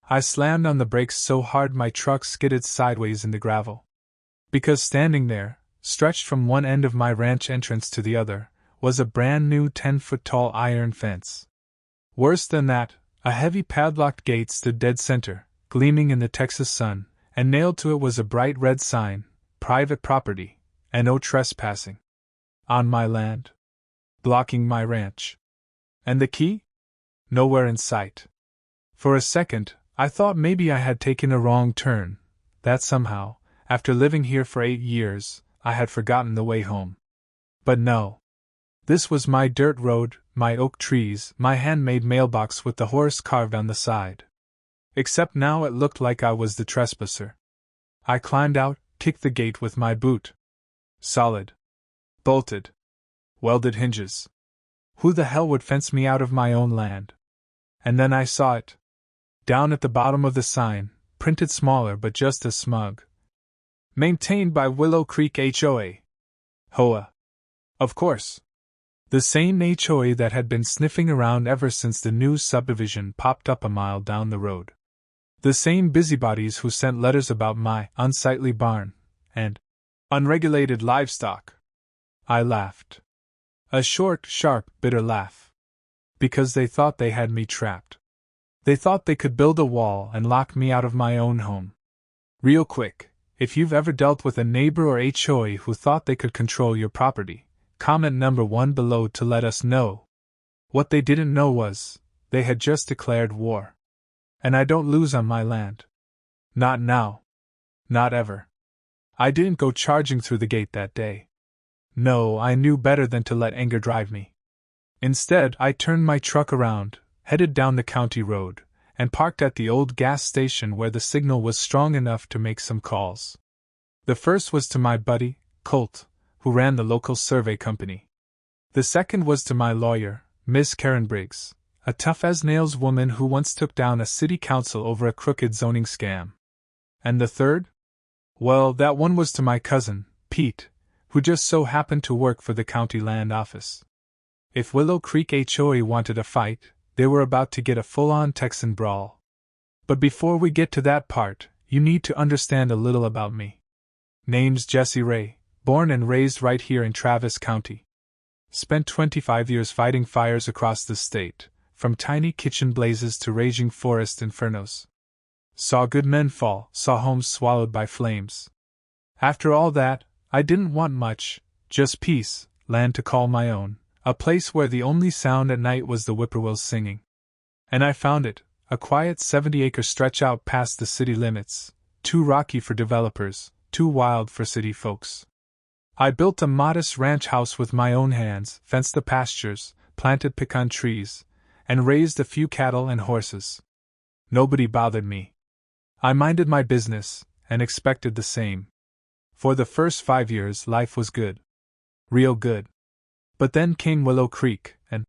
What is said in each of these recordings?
I slammed on the brakes so hard my truck skidded sideways in the gravel. Because standing there, stretched from one end of my ranch entrance to the other, was a brand new 10-foot-tall iron fence. Worse than that, a heavy padlocked gate stood dead center, gleaming in the Texas sun, and nailed to it was a bright red sign, "Private property, and no trespassing." On my land. Blocking my ranch. And the key? Nowhere in sight. For a second, I thought maybe I had taken a wrong turn, that somehow, after living here for 8 years, I had forgotten the way home. But no. This was my dirt road, my oak trees, my handmade mailbox with the horse carved on the side. Except now it looked like I was the trespasser. I climbed out, kicked the gate with my boot. Solid. Bolted. Welded hinges. Who the hell would fence me out of my own land? And then I saw it. Down at the bottom of the sign, printed smaller but just as smug. Maintained by Willow Creek HOA. HOA. Of course. The same HOA that had been sniffing around ever since the new subdivision popped up a mile down the road. The same busybodies who sent letters about my unsightly barn and unregulated livestock. I laughed. A short, sharp, bitter laugh. Because they thought they had me trapped. They thought they could build a wall and lock me out of my own home. Real quick, if you've ever dealt with a neighbor or HOA who thought they could control your property, comment number 1 below to let us know. What they didn't know was, they had just declared war. And I don't lose on my land. Not now. Not ever. I didn't go charging through the gate that day. No, I knew better than to let anger drive me. Instead, I turned my truck around, headed down the county road, and parked at the old gas station where the signal was strong enough to make some calls. The first was to my buddy, Colt, who ran the local survey company. The second was to my lawyer, Miss Karen Briggs, a tough-as-nails woman who once took down a city council over a crooked zoning scam. And the third? Well, that one was to my cousin, Pete, who just so happened to work for the county land office. If Willow Creek HOA wanted a fight, they were about to get a full-on Texan brawl. But before we get to that part, you need to understand a little about me. Name's Jesse Ray, born and raised right here in Travis County. Spent 25 years fighting fires across the state, from tiny kitchen blazes to raging forest infernos. Saw good men fall, saw homes swallowed by flames. After all that, I didn't want much, just peace, land to call my own, a place where the only sound at night was the whippoorwills singing. And I found it, a quiet 70-acre stretch out past the city limits, too rocky for developers, too wild for city folks. I built a modest ranch house with my own hands, fenced the pastures, planted pecan trees, and raised a few cattle and horses. Nobody bothered me. I minded my business, and expected the same. For the first 5 years, life was good. Real good. But then came Willow Creek, an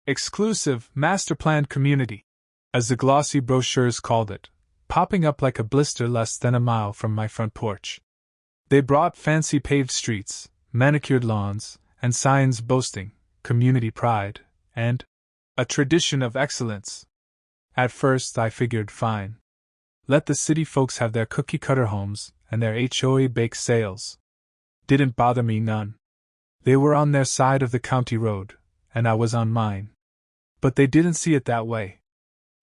exclusive, master-planned community, as the glossy brochures called it, popping up like a blister less than a mile from my front porch. They brought fancy paved streets, manicured lawns, and signs boasting community pride and a tradition of excellence. At first I figured fine. Let the city folks have their cookie-cutter homes and their HOA bake sales. Didn't bother me none. They were on their side of the county road, and I was on mine. But they didn't see it that way.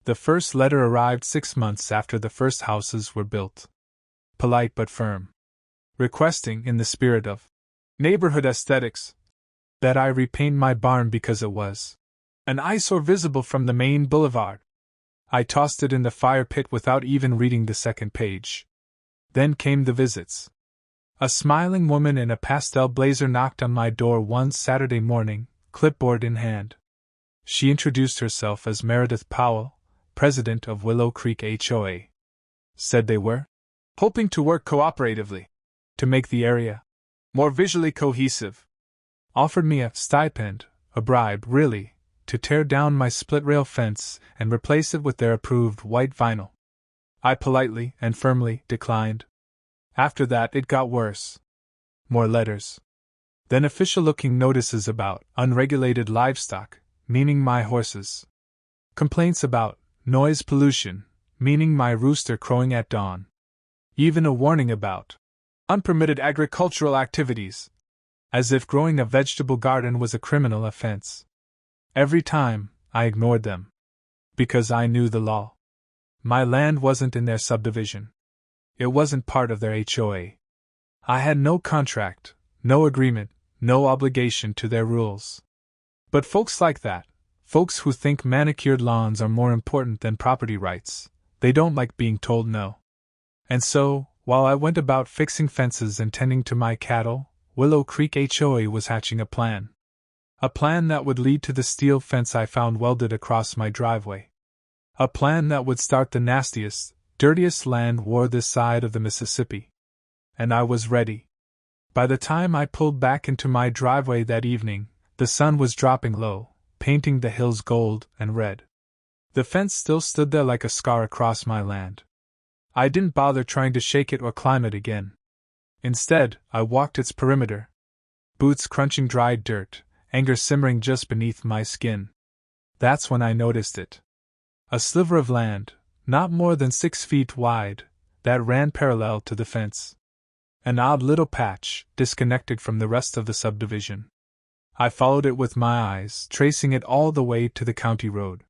The first letter arrived 6 months after the first houses were built. Polite but firm. Requesting, in the spirit of neighborhood aesthetics, that I repaint my barn because it was an eyesore visible from the main boulevard. I tossed it in the fire pit without even reading the second page. Then came the visits. A smiling woman in a pastel blazer knocked on my door one Saturday morning, clipboard in hand. She introduced herself as Meredith Powell, president of Willow Creek HOA. Said they were hoping to work cooperatively to make the area more visually cohesive. Offered me a stipend, a bribe, really, to tear down my split-rail fence and replace it with their approved white vinyl. I politely and firmly declined. After that, it got worse. More letters. Then official-looking notices about unregulated livestock, meaning my horses. Complaints about noise pollution, meaning my rooster crowing at dawn. Even a warning about unpermitted agricultural activities, as if growing a vegetable garden was a criminal offense. Every time, I ignored them. Because I knew the law. My land wasn't in their subdivision. It wasn't part of their HOA. I had no contract, no agreement, no obligation to their rules. But folks like that, folks who think manicured lawns are more important than property rights, they don't like being told no. And so, while I went about fixing fences and tending to my cattle, Willow Creek HOA was hatching a plan. A plan that would lead to the steel fence I found welded across my driveway. A plan that would start the nastiest, dirtiest land war this side of the Mississippi. And I was ready. By the time I pulled back into my driveway that evening, the sun was dropping low, painting the hills gold and red. The fence still stood there like a scar across my land. I didn't bother trying to shake it or climb it again. Instead, I walked its perimeter. Boots crunching dried dirt, anger simmering just beneath my skin. That's when I noticed it. A sliver of land, not more than 6 feet wide, that ran parallel to the fence. An odd little patch, disconnected from the rest of the subdivision. I followed it with my eyes, tracing it all the way to the county road.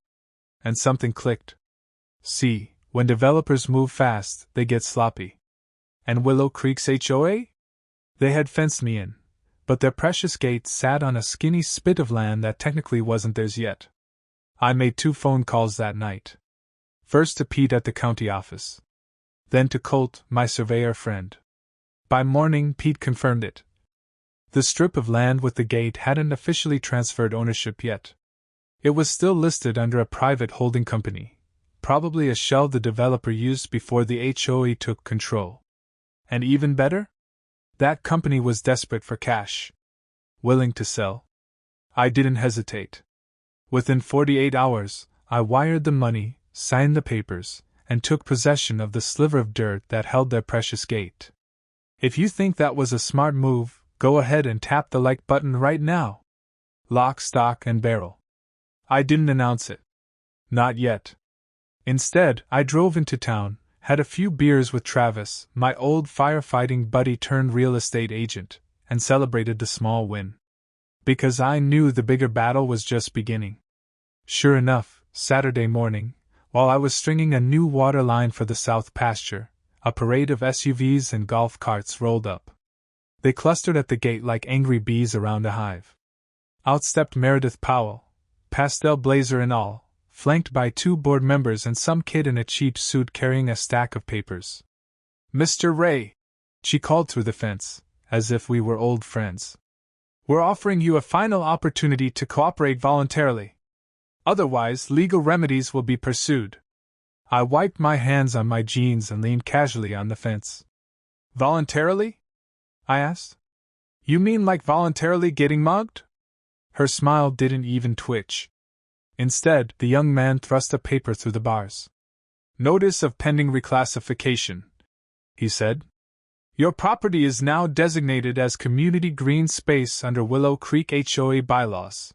And something clicked. See, when developers move fast, they get sloppy. And Willow Creek's HOA? They had fenced me in, but their precious gate sat on a skinny spit of land that technically wasn't theirs yet. I made 2 phone calls that night. First to Pete at the county office. Then to Colt, my surveyor friend. By morning, Pete confirmed it. The strip of land with the gate hadn't officially transferred ownership yet. It was still listed under a private holding company, probably a shell the developer used before the HOA took control. And even better? That company was desperate for cash. Willing to sell. I didn't hesitate. Within 48 hours, I wired the money, signed the papers, and took possession of the sliver of dirt that held their precious gate. If you think that was a smart move, go ahead and tap the like button right now. Lock, stock, and barrel. I didn't announce it. Not yet. Instead, I drove into town, had a few beers with Travis, my old firefighting buddy turned real estate agent, and celebrated the small win. Because I knew the bigger battle was just beginning. Sure enough, Saturday morning, while I was stringing a new water line for the south pasture, a parade of SUVs and golf carts rolled up. They clustered at the gate like angry bees around a hive. Out stepped Meredith Powell, pastel blazer and all, flanked by 2 board members and some kid in a cheap suit carrying a stack of papers. "Mr. Ray," she called through the fence, as if we were old friends. "We're offering you a final opportunity to cooperate voluntarily. Otherwise, legal remedies will be pursued." I wiped my hands on my jeans and leaned casually on the fence. "Voluntarily?" I asked. "You mean like voluntarily getting mugged?" Her smile didn't even twitch. Instead, the young man thrust a paper through the bars. "Notice of pending reclassification," he said. "Your property is now designated as community green space under Willow Creek HOA bylaws."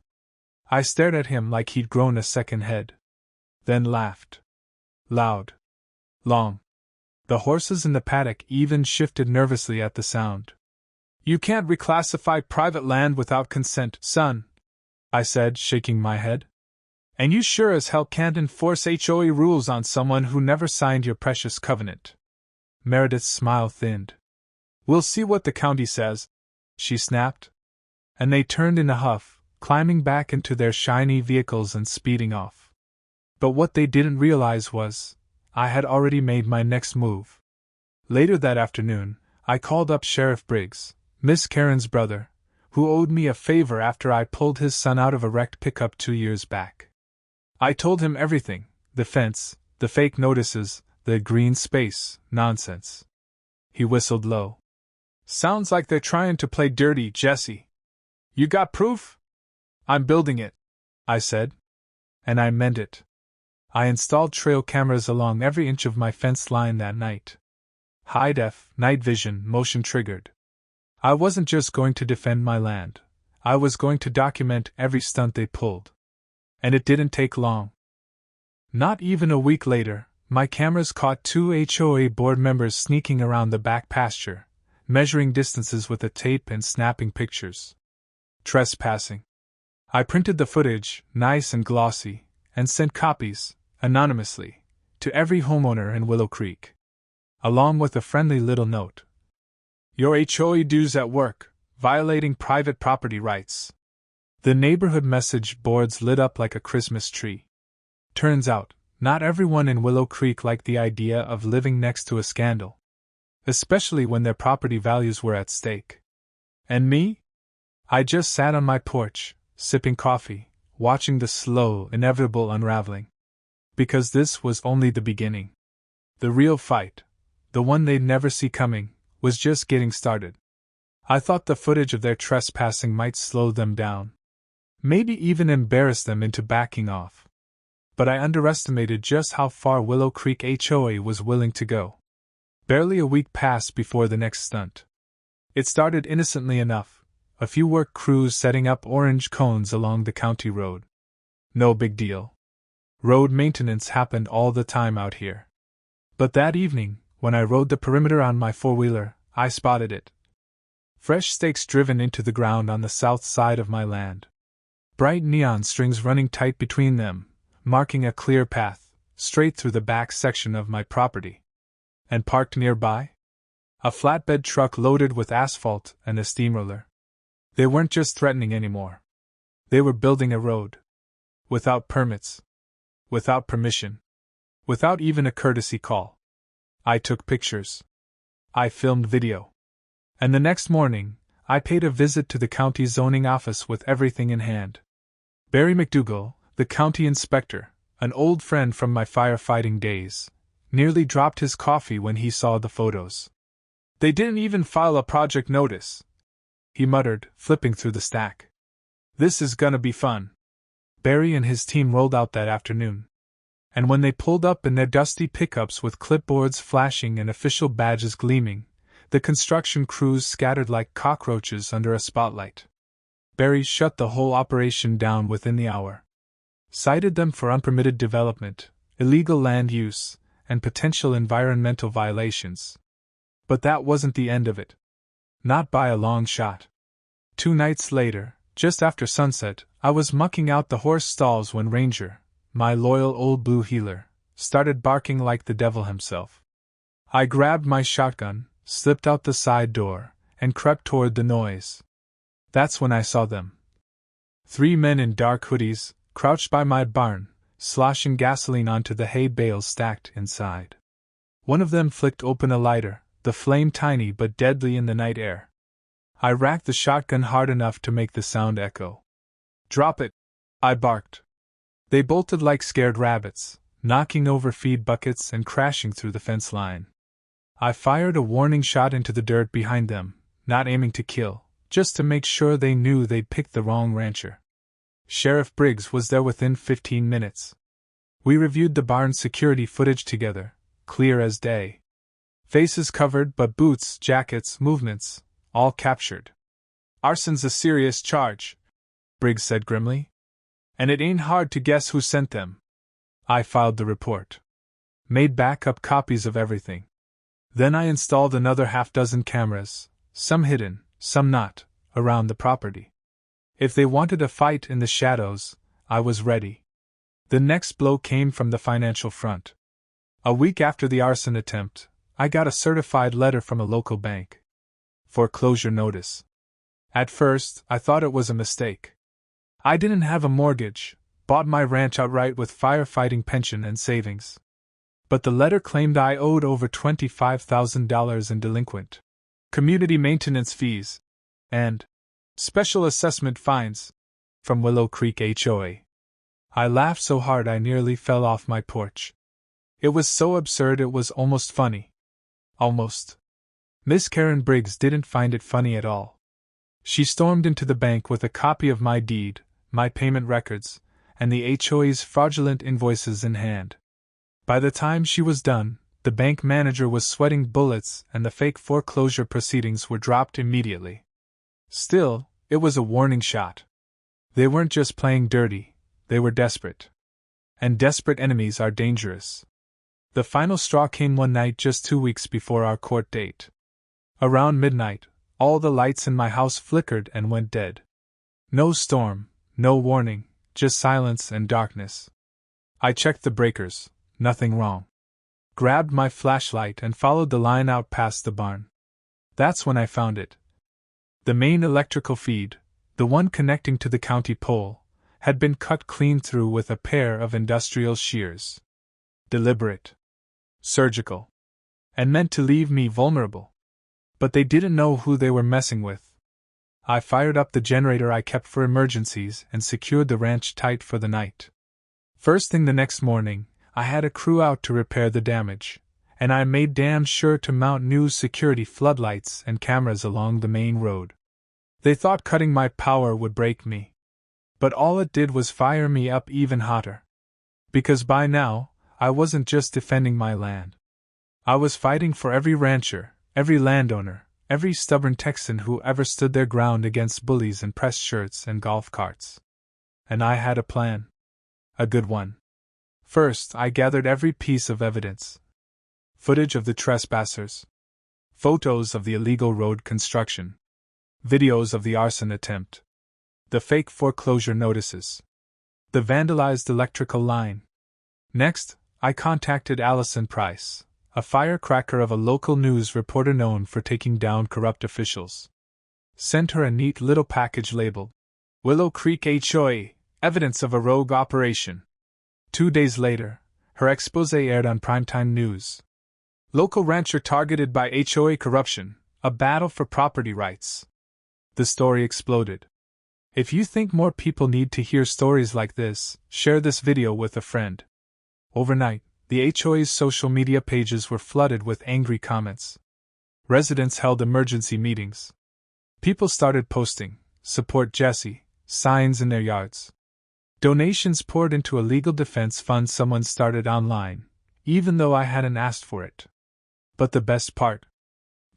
I stared at him like he'd grown a second head. Then laughed. Loud. Long. The horses in the paddock even shifted nervously at the sound. "You can't reclassify private land without consent, son," I said, shaking my head. "And you sure as hell can't enforce HOA rules on someone who never signed your precious covenant." Meredith's smile thinned. "We'll see what the county says," she snapped. And they turned in a huff, climbing back into their shiny vehicles and speeding off. But what they didn't realize was, I had already made my next move. Later that afternoon, I called up Sheriff Briggs, Miss Karen's brother, who owed me a favor after I pulled his son out of a wrecked pickup 2 years back. I told him everything, the fence, the fake notices, the green space, nonsense. He whistled low. "Sounds like they're trying to play dirty, Jesse. You got proof?" "I'm building it," I said. And I meant it. I installed trail cameras along every inch of my fence line that night. High def, night vision, motion triggered. I wasn't just going to defend my land. I was going to document every stunt they pulled. And it didn't take long. Not even a week later, my cameras caught two HOA board members sneaking around the back pasture, measuring distances with a tape and snapping pictures. Trespassing. I printed the footage, nice and glossy, and sent copies, anonymously, to every homeowner in Willow Creek, along with a friendly little note. Your HOA dues at work, violating private property rights. The neighborhood message boards lit up like a Christmas tree. Turns out, not everyone in Willow Creek liked the idea of living next to a scandal, especially when their property values were at stake. And me? I just sat on my porch, sipping coffee, watching the slow, inevitable unraveling. Because this was only the beginning. The real fight, the one they'd never see coming, was just getting started. I thought the footage of their trespassing might slow them down, maybe even embarrass them into backing off. But I underestimated just how far Willow Creek HOA was willing to go. Barely a week passed before the next stunt. It started innocently enough, a few work crews setting up orange cones along the county road. No big deal. Road maintenance happened all the time out here. But that evening, when I rode the perimeter on my four-wheeler, I spotted it. Fresh stakes driven into the ground on the south side of my land. Bright neon strings running tight between them, marking a clear path, straight through the back section of my property. And parked nearby? A flatbed truck loaded with asphalt and a steamroller. They weren't just threatening anymore. They were building a road. Without permits. Without permission. Without even a courtesy call. I took pictures. I filmed video. And the next morning, I paid a visit to the county zoning office with everything in hand. Barry McDougal, the county inspector, an old friend from my firefighting days, nearly dropped his coffee when he saw the photos. They didn't even file a project notice, he muttered, flipping through the stack. This is gonna be fun. Barry and his team rolled out that afternoon. And when they pulled up in their dusty pickups with clipboards flashing and official badges gleaming, the construction crews scattered like cockroaches under a spotlight. Barry shut the whole operation down within the hour. Cited them for unpermitted development, illegal land use, and potential environmental violations. But that wasn't the end of it. Not by a long shot. 2 nights later, just after sunset, I was mucking out the horse stalls when Ranger, my loyal old blue heeler, started barking like the devil himself. I grabbed my shotgun, slipped out the side door, and crept toward the noise. That's when I saw them. 3 men in dark hoodies, crouched by my barn, sloshing gasoline onto the hay bales stacked inside. One of them flicked open a lighter, the flame tiny but deadly in the night air. I racked the shotgun hard enough to make the sound echo. "Drop it!" I barked. They bolted like scared rabbits, knocking over feed buckets and crashing through the fence line. I fired a warning shot into the dirt behind them, not aiming to kill, just to make sure they knew they'd picked the wrong rancher. Sheriff Briggs was there within 15 minutes. We reviewed the barn security footage together, clear as day. Faces covered but boots, jackets, movements, all captured. "Arson's a serious charge," Briggs said grimly. "And it ain't hard to guess who sent them." I filed the report. Made backup copies of everything. Then I installed another half-dozen cameras, some hidden, some not, around the property. If they wanted a fight in the shadows, I was ready. The next blow came from the financial front. A week after the arson attempt, I got a certified letter from a local bank. Foreclosure notice. At first, I thought it was a mistake. I didn't have a mortgage, bought my ranch outright with firefighting pension and savings. But the letter claimed I owed over $25,000 in delinquent community maintenance fees and special assessment fines from Willow Creek HOA. I laughed so hard I nearly fell off my porch. It was so absurd it was almost funny. Almost. Miss Karen Briggs didn't find it funny at all. She stormed into the bank with a copy of my deed, my payment records, and the HOA's fraudulent invoices in hand. By the time she was done, the bank manager was sweating bullets and the fake foreclosure proceedings were dropped immediately. Still, it was a warning shot. They weren't just playing dirty, they were desperate. And desperate enemies are dangerous. The final straw came one night just 2 weeks before our court date. Around midnight, all the lights in my house flickered and went dead. No storm, no warning, just silence and darkness. I checked the breakers, nothing wrong. Grabbed my flashlight and followed the line out past the barn. That's when I found it. The main electrical feed, the one connecting to the county pole, had been cut clean through with a pair of industrial shears. Deliberate. Surgical. And meant to leave me vulnerable. But they didn't know who they were messing with. I fired up the generator I kept for emergencies and secured the ranch tight for the night. First thing the next morning, I had a crew out to repair the damage, and I made damn sure to mount new security floodlights and cameras along the main road. They thought cutting my power would break me. But all it did was fire me up even hotter. Because by now, I wasn't just defending my land. I was fighting for every rancher, every landowner, every stubborn Texan who ever stood their ground against bullies in press shirts and golf carts. And I had a plan. A good one. First, I gathered every piece of evidence. Footage of the trespassers. Photos of the illegal road construction. Videos of the arson attempt. The fake foreclosure notices. The vandalized electrical line. Next, I contacted Allison Price, a firecracker of a local news reporter known for taking down corrupt officials. Sent her a neat little package labeled Willow Creek HOA, Evidence of a Rogue Operation. 2 days later, her expose aired on primetime news. Local rancher targeted by HOA corruption, a battle for property rights. The story exploded. If you think more people need to hear stories like this, share this video with a friend. Overnight, the HOA's social media pages were flooded with angry comments. Residents held emergency meetings. People started posting, "Support Jesse," signs in their yards. Donations poured into a legal defense fund someone started online, even though I hadn't asked for it. But the best part?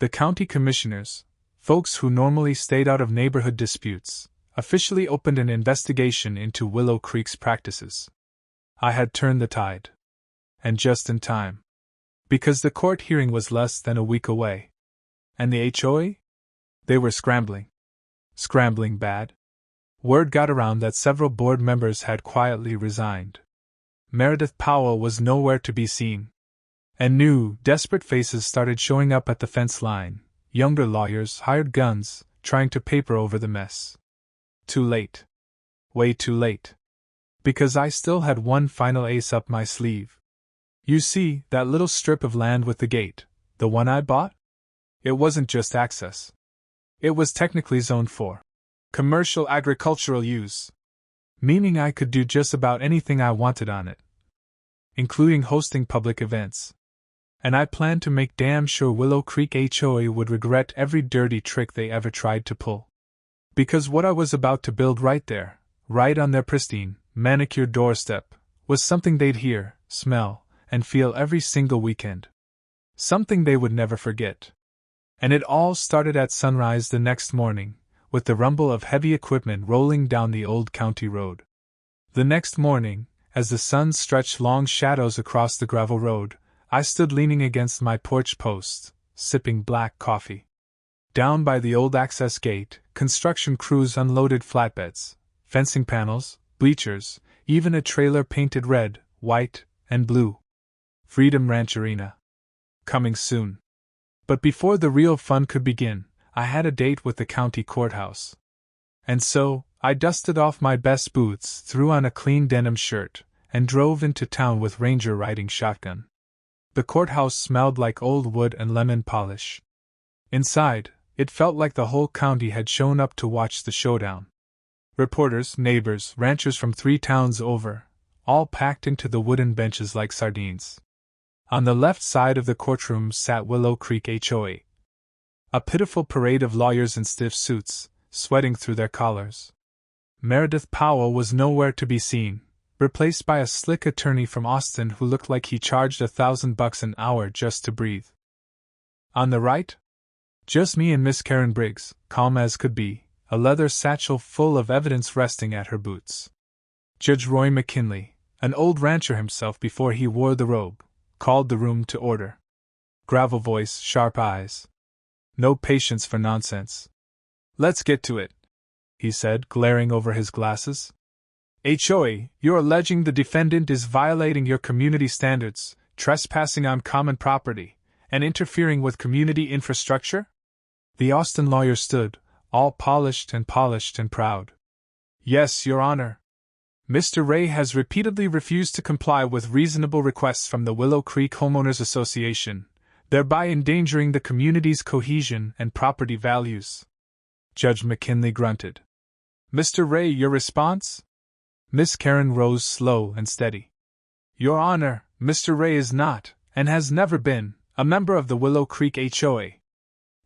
The county commissioners, folks who normally stayed out of neighborhood disputes, officially opened an investigation into Willow Creek's practices. I had turned the tide. And just in time. Because the court hearing was less than a week away. And the HOA? They were scrambling. Scrambling bad. Word got around that several board members had quietly resigned. Meredith Powell was nowhere to be seen. And new, desperate faces started showing up at the fence line. Younger lawyers, hired guns, trying to paper over the mess. Too late. Way too late. Because I still had one final ace up my sleeve. You see, that little strip of land with the gate, the one I bought? It wasn't just access. It was technically zoned for commercial agricultural use, meaning I could do just about anything I wanted on it, including hosting public events. And I planned to make damn sure Willow Creek HOA would regret every dirty trick they ever tried to pull. Because what I was about to build right there, right on their pristine, manicured doorstep, was something they'd hear, smell, and feel every single weekend. Something they would never forget. And it all started at sunrise the next morning, with the rumble of heavy equipment rolling down the old county road. The next morning, as the sun stretched long shadows across the gravel road, I stood leaning against my porch post, sipping black coffee. Down by the old access gate, construction crews unloaded flatbeds, fencing panels, bleachers, even a trailer painted red, white, and blue. Freedom Ranch Arena. Coming soon. But before the real fun could begin, I had a date with the county courthouse. And so, I dusted off my best boots, threw on a clean denim shirt, and drove into town with Ranger riding shotgun. The courthouse smelled like old wood and lemon polish. Inside, it felt like the whole county had shown up to watch the showdown. Reporters, neighbors, ranchers from 3 towns over, all packed into the wooden benches like sardines. On the left side of the courtroom sat Willow Creek HOA. A pitiful parade of lawyers in stiff suits, sweating through their collars. Meredith Powell was nowhere to be seen, replaced by a slick attorney from Austin who looked like he charged $1,000 an hour just to breathe. On the right? Just me and Miss Karen Briggs, calm as could be, a leather satchel full of evidence resting at her boots. Judge Roy McKinley, an old rancher himself before he wore the robe, called the room to order. Gravel voice, sharp eyes. No patience for nonsense. Let's get to it, he said, glaring over his glasses. HOA, you're alleging the defendant is violating your community standards, trespassing on common property, and interfering with community infrastructure? The Austin lawyer stood, all polished and proud. Yes, Your Honor. Mr. Ray has repeatedly refused to comply with reasonable requests from the Willow Creek Homeowners Association, thereby endangering the community's cohesion and property values. Judge McKinley grunted. Mr. Ray, your response? Miss Karen rose slow and steady. Your Honor, Mr. Ray is not, and has never been, a member of the Willow Creek HOA.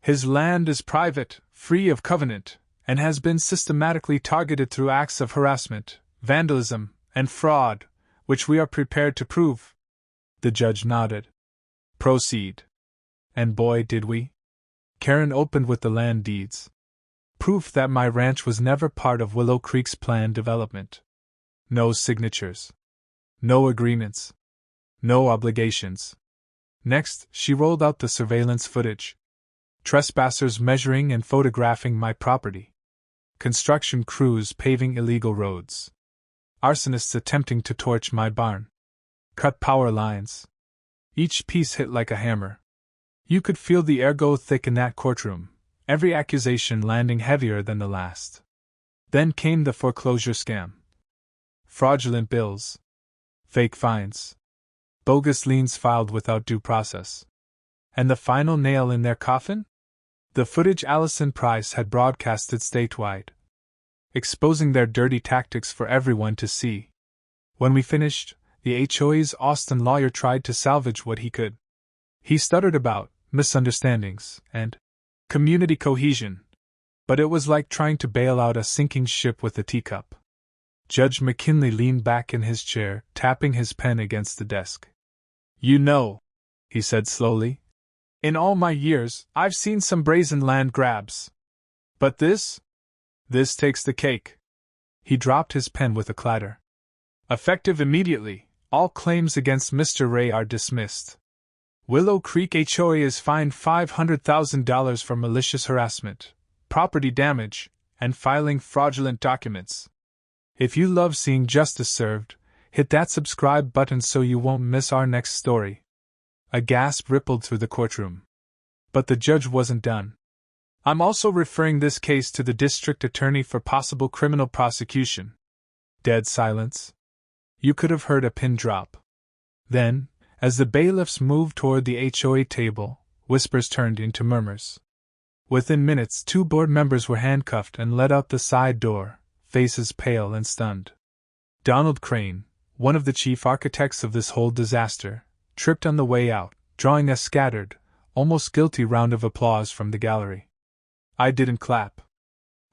His land is private, free of covenant, and has been systematically targeted through acts of harassment, vandalism, and fraud, which we are prepared to prove. The judge nodded. Proceed. And boy, did we. Karen opened with the land deeds. Proof that my ranch was never part of Willow Creek's planned development. No signatures. No agreements. No obligations. Next, she rolled out the surveillance footage. Trespassers measuring and photographing my property. Construction crews paving illegal roads. Arsonists attempting to torch my barn. Cut power lines. Each piece hit like a hammer. You could feel the air go thick in that courtroom, every accusation landing heavier than the last. Then came the foreclosure scam. Fraudulent bills. Fake fines. Bogus liens filed without due process. And the final nail in their coffin? The footage Allison Price had broadcasted statewide, exposing their dirty tactics for everyone to see. When we finished, the HOA's Austin lawyer tried to salvage what he could. He stuttered about misunderstandings and community cohesion, but it was like trying to bail out a sinking ship with a teacup. Judge McKinley leaned back in his chair, tapping his pen against the desk. You know, he said slowly, in all my years, I've seen some brazen land grabs. But this takes the cake. He dropped his pen with a clatter. Effective immediately, all claims against Mr. Ray are dismissed. Willow Creek HOA is fined $500,000 for malicious harassment, property damage, and filing fraudulent documents. If you love seeing justice served, hit that subscribe button so you won't miss our next story. A gasp rippled through the courtroom. But the judge wasn't done. I'm also referring this case to the district attorney for possible criminal prosecution. Dead silence. You could have heard a pin drop. Then, as the bailiffs moved toward the HOA table, whispers turned into murmurs. Within minutes, 2 board members were handcuffed and led out the side door, faces pale and stunned. Donald Crane, one of the chief architects of this whole disaster, tripped on the way out, drawing a scattered, almost guilty round of applause from the gallery. I didn't clap.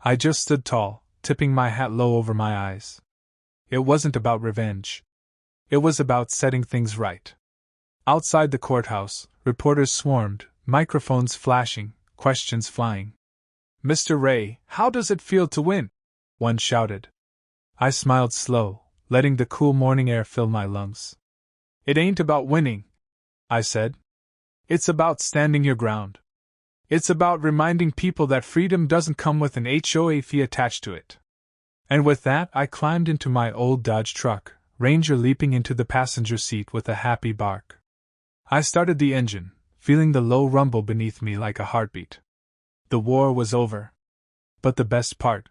I just stood tall, tipping my hat low over my eyes. It wasn't about revenge. It was about setting things right. Outside the courthouse, reporters swarmed, microphones flashing, questions flying. Mr. Ray, how does it feel to win? One shouted. I smiled slow, letting the cool morning air fill my lungs. It ain't about winning, I said. It's about standing your ground. It's about reminding people that freedom doesn't come with an HOA fee attached to it. And with that, I climbed into my old Dodge truck, Ranger leaping into the passenger seat with a happy bark. I started the engine, feeling the low rumble beneath me like a heartbeat. The war was over. But the best part,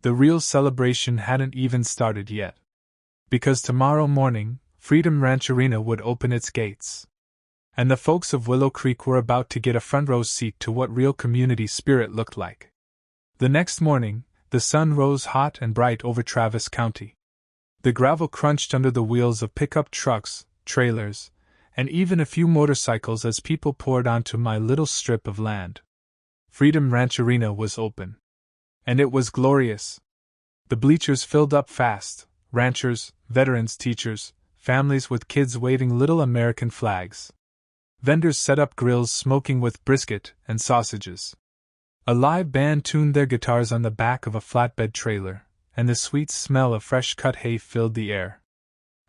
the real celebration hadn't even started yet. Because tomorrow morning, Freedom Ranch Arena would open its gates. And the folks of Willow Creek were about to get a front row seat to what real community spirit looked like. The next morning, the sun rose hot and bright over Travis County. The gravel crunched under the wheels of pickup trucks, trailers, and even a few motorcycles as people poured onto my little strip of land. Freedom Ranch Arena was open. And it was glorious. The bleachers filled up fast, ranchers, veterans, teachers, families with kids waving little American flags. Vendors set up grills smoking with brisket and sausages. A live band tuned their guitars on the back of a flatbed trailer, and the sweet smell of fresh cut hay filled the air.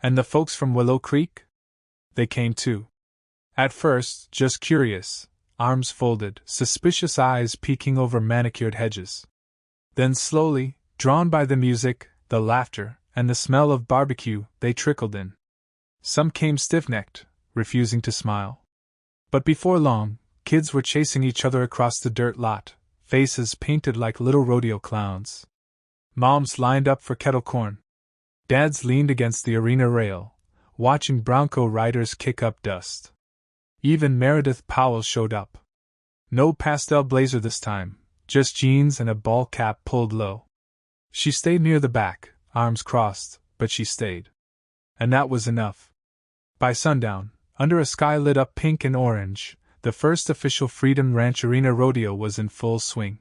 And the folks from Willow Creek? they came too. At first, just curious, arms folded, suspicious eyes peeking over manicured hedges. Then slowly, drawn by the music, the laughter, and the smell of barbecue, they trickled in. Some came stiff-necked, refusing to smile. But before long, kids were chasing each other across the dirt lot, faces painted like little rodeo clowns. Moms lined up for kettle corn. Dads leaned against the arena rail, watching bronco riders kick up dust. Even Meredith Powell showed up. No pastel blazer this time, just jeans and a ball cap pulled low. She stayed near the back, arms crossed, but she stayed. And that was enough. By sundown, under a sky lit up pink and orange, the first official Freedom Ranch Arena rodeo was in full swing.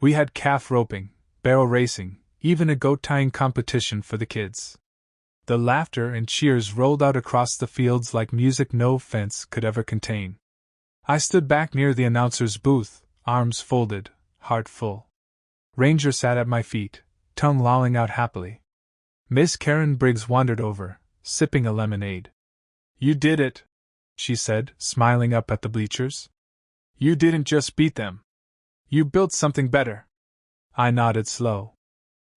We had calf roping, barrel racing, even a goat tying competition for the kids. The laughter and cheers rolled out across the fields like music no fence could ever contain. I stood back near the announcer's booth, arms folded, heart full. Ranger sat at my feet, tongue lolling out happily. Miss Karen Briggs wandered over, sipping a lemonade. "You did it," she said, smiling up at the bleachers. "You didn't just beat them. You built something better." I nodded slow.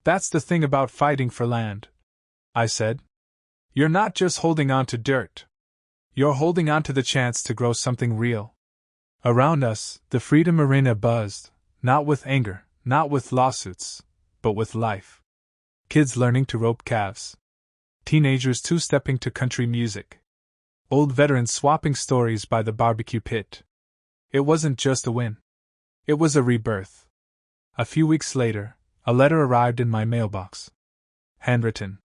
"That's the thing about fighting for land," I said. "You're not just holding on to dirt. You're holding on to the chance to grow something real." Around us, the Freedom Arena buzzed, not with anger, not with lawsuits, but with life. Kids learning to rope calves. Teenagers two-stepping to country music. Old veterans swapping stories by the barbecue pit. It wasn't just a win. It was a rebirth. A few weeks later, a letter arrived in my mailbox. Handwritten.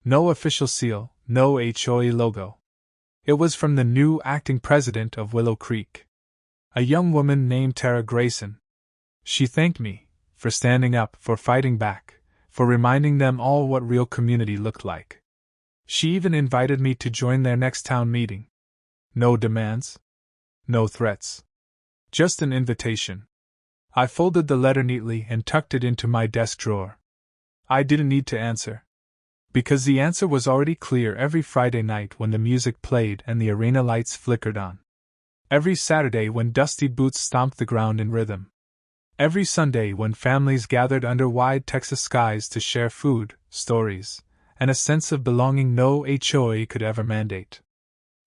No official seal, no HOA logo. It was from the new acting president of Willow Creek. A young woman named Tara Grayson. She thanked me for standing up, for fighting back, for reminding them all what real community looked like. She even invited me to join their next town meeting. No demands. No threats. Just an invitation. I folded the letter neatly and tucked it into my desk drawer. I didn't need to answer. Because the answer was already clear every Friday night when the music played and the arena lights flickered on. Every Saturday when dusty boots stomped the ground in rhythm. Every Sunday when families gathered under wide Texas skies to share food, stories, and a sense of belonging no HOA could ever mandate.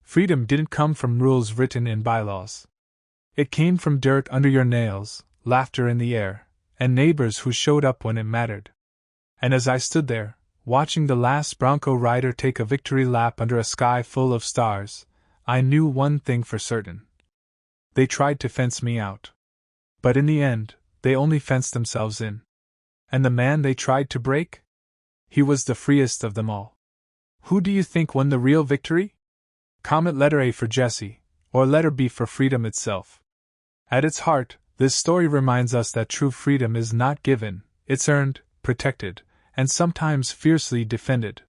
Freedom didn't come from rules written in bylaws. It came from dirt under your nails, laughter in the air, and neighbors who showed up when it mattered. And as I stood there, watching the last bronco rider take a victory lap under a sky full of stars, I knew one thing for certain. They tried to fence me out. But in the end, they only fenced themselves in. And the man they tried to break? He was the freest of them all. Who do you think won the real victory? Comment letter A for Jesse, or letter B for freedom itself. At its heart, this story reminds us that true freedom is not given, it's earned, protected, and sometimes fiercely defended.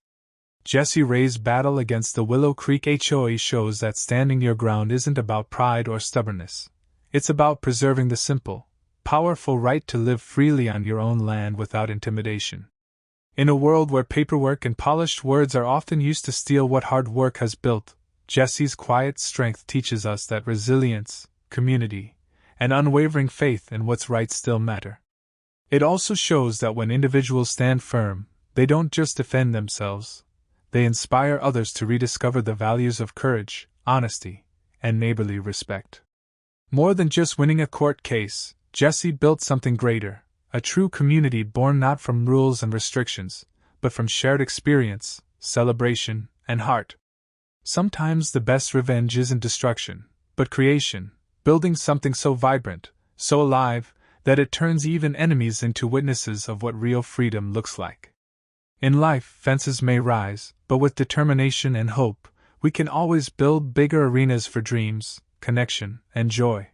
Jesse Ray's battle against the Willow Creek HOA shows that standing your ground isn't about pride or stubbornness. It's about preserving the simple, powerful right to live freely on your own land without intimidation. In a world where paperwork and polished words are often used to steal what hard work has built, Jesse's quiet strength teaches us that resilience, community, and unwavering faith in what's right still matter. It also shows that when individuals stand firm, they don't just defend themselves, they inspire others to rediscover the values of courage, honesty, and neighborly respect. More than just winning a court case, Jesse built something greater, a true community born not from rules and restrictions, but from shared experience, celebration, and heart. Sometimes the best revenge isn't destruction, but creation, building something so vibrant, so alive, that it turns even enemies into witnesses of what real freedom looks like. In life, fences may rise, but with determination and hope, we can always build bigger arenas for dreams, connection, and joy.